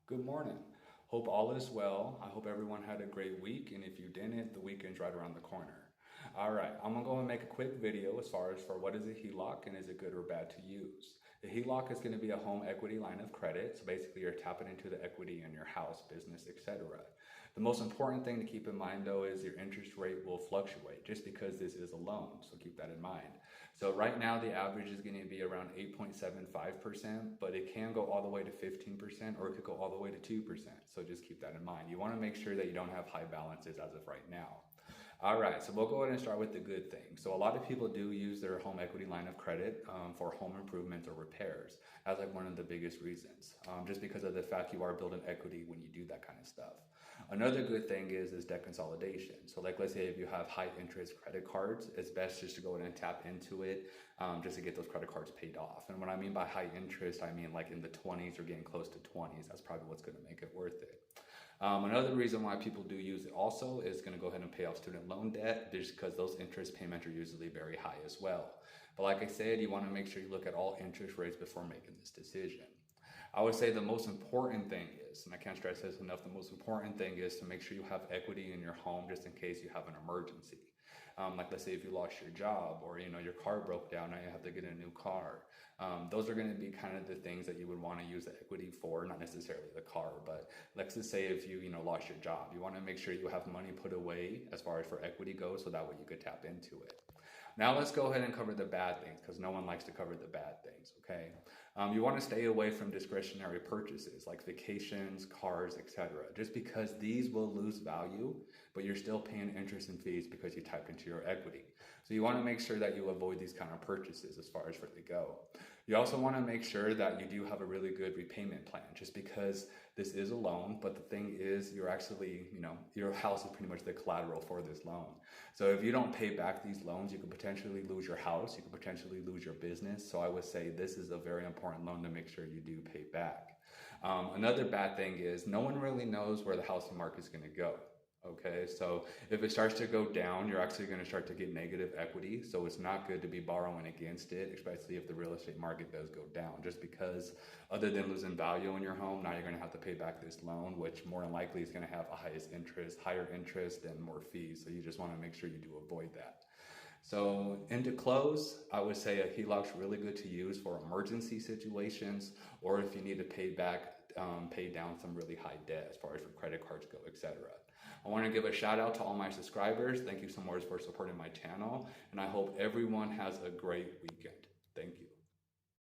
Good morning. Hope all is well. I hope everyone had a great week, and if you didn't, the weekend's right around the corner. All right, I'm gonna go and make a quick video as far as for what is a HELOC and is it good or bad to use. The HELOC is going to be a home equity line of credit, so basically you're tapping into the equity in your house, business, etc. The most important thing to keep in mind though is your interest rate will fluctuate just because this is a loan, so keep that in mind. So right now the average is going to be around 8.75%, but it can go all the way to 15% or it could go all the way to 2%. So just keep that in mind. You want to make sure that you don't have high balances as of right now. All right, so we'll go ahead and start with the good things. So a lot of people do use their home equity line of credit for home improvements or repairs as like one of the biggest reasons, just because of the fact you are building equity when you do that kind of stuff. Another good thing is debt consolidation. So like let's say if you have high interest credit cards, it's best just to go ahead and tap into it just to get those credit cards paid off. And what I mean by high interest, I mean like in the 20s or getting close to 20s. That's probably what's going to make it worth it. Another reason why people do use it also is going to go ahead and pay off student loan debt just because those interest payments are usually very high as well. But like I said, you want to make sure you look at all interest rates before making this decision. I would say the most important thing is, and I can't stress this enough, the most important thing is to make sure you have equity in your home just in case you have an emergency. Like let's say if you lost your job or your car broke down, now you have to get a new car. Those are going to be kind of the things that you would want to use the equity for, not necessarily the car, but let's just say if you lost your job, you want to make sure you have money put away as far as for equity goes, so that way you could tap into it. Now let's go ahead and cover the bad things because no one likes to cover the bad things, okay? You want to stay away from discretionary purchases like vacations, cars, etc. Just because these will lose value, but you're still paying interest and fees because you typed into your equity. So you want to make sure that you avoid these kind of purchases as far as where they go. You also want to make sure that you do have a really good repayment plan just because this is a loan, but the thing is you're actually, your house is pretty much the collateral for this loan. So if you don't pay back these loans, you could potentially lose your house, you could potentially lose your business. So I would say this is a very important loan to make sure you do pay back. Another bad thing is no one really knows where the housing market is going to go. Okay, so if it starts to go down, you're actually going to start to get negative equity. So it's not good to be borrowing against it, especially if the real estate market does go down. Just because other than losing value in your home, now you're going to have to pay back this loan, which more than likely is going to have a higher interest and more fees. So you just want to make sure you do avoid that. So, and to close, I would say a HELOC is really good to use for emergency situations or if you need to pay down some really high debt as far as your credit cards go, etc. I want to give a shout out to all my subscribers. Thank you so much for supporting my channel, and I hope everyone has a great weekend. Thank you.